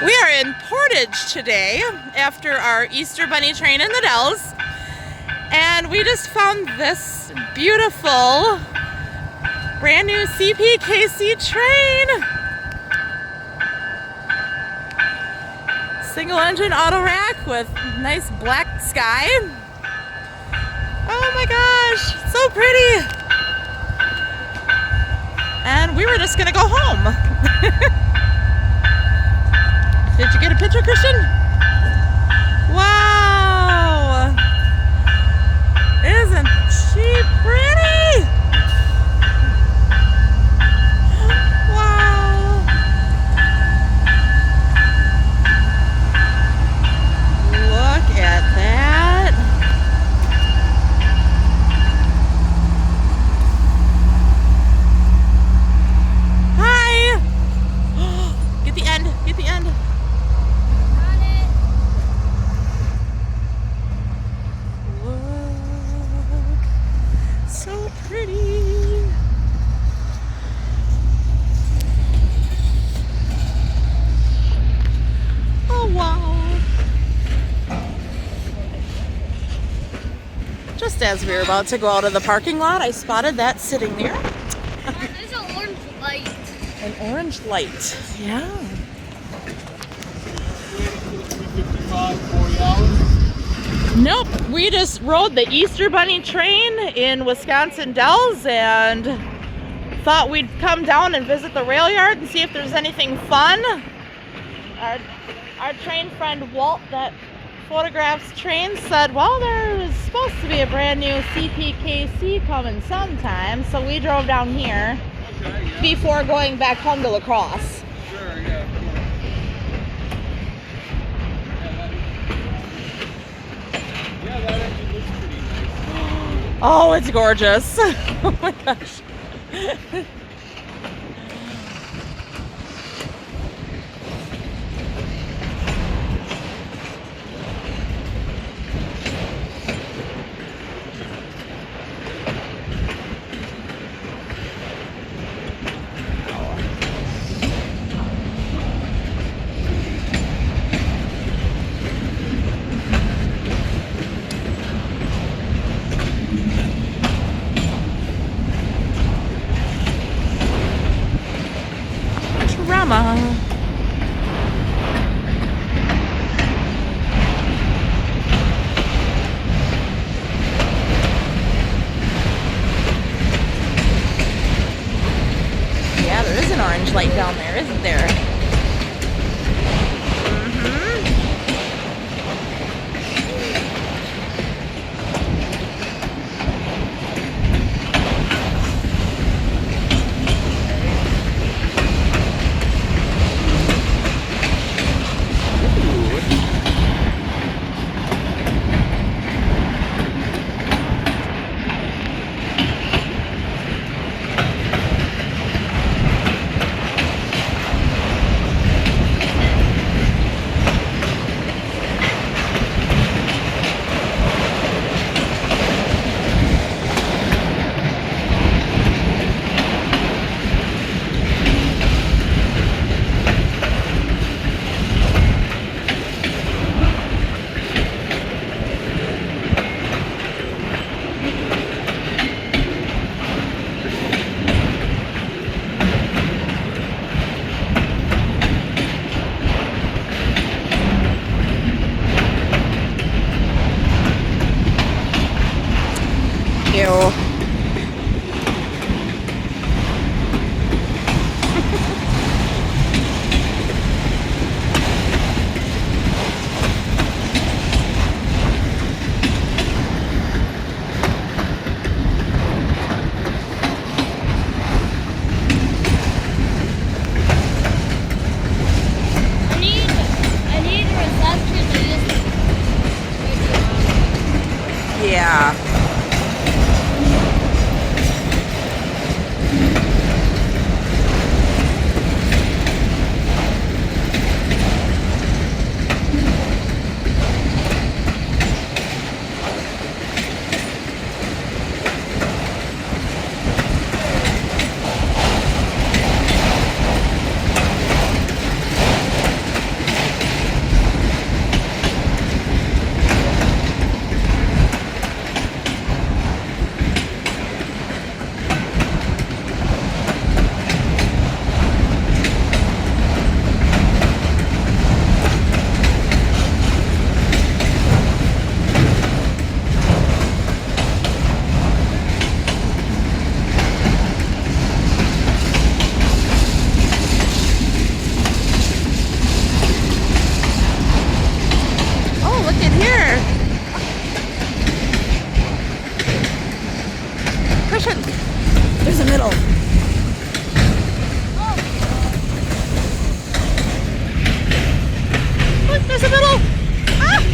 We are in Portage today after our Easter Bunny train in the Dells, and we just found this beautiful brand new CPKC train. Single engine auto rack with nice black sky. Oh my gosh, so pretty. And we were just gonna go home. Did you get a picture, Christian? Wow! Isn't she pretty? Wow! Look at that. Hi! Get the end, get the end. So pretty. Oh wow. Just as we were about to go out of the parking lot, I spotted that sitting there. There's an orange light. An orange light. Yeah. 40 hours. Nope, we just rode the Easter Bunny train in Wisconsin Dells and thought we'd come down and visit the rail yard and see if there's anything fun. Our train friend Walt that photographs trains said, well, there's supposed to be a brand new CPKC coming sometime, so we drove down here before going back home to La Crosse. Sure, yeah, of course. Yeah, that actually looks pretty nice. Oh, it's gorgeous. Oh my gosh.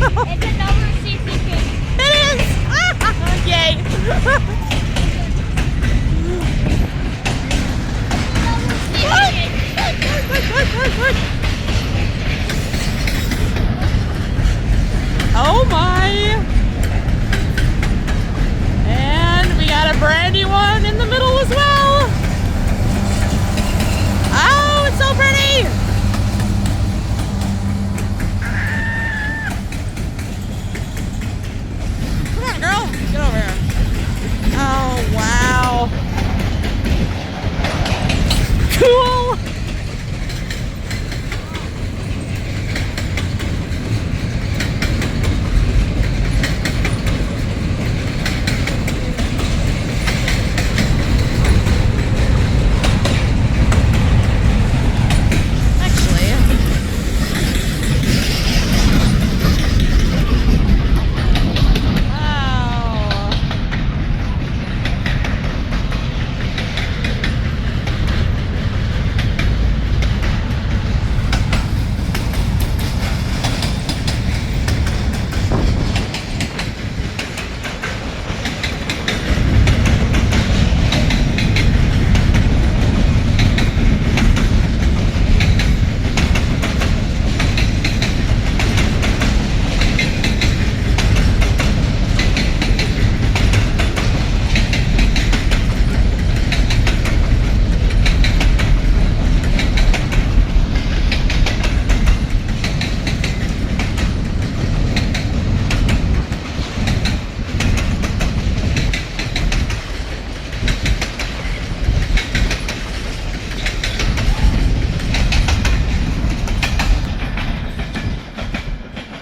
It's another CPK. It is! Yay! Oh my! And we got a brand new one in the middle as well. Oh, it's so pretty! Come on, girl, get over here. Oh wow! Cool!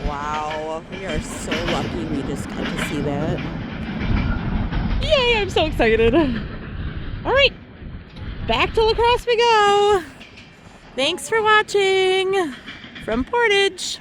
Wow, we are so lucky we just got to see that. Yay, I'm so excited. All right, back to La Crosse we go. Thanks for watching from Portage.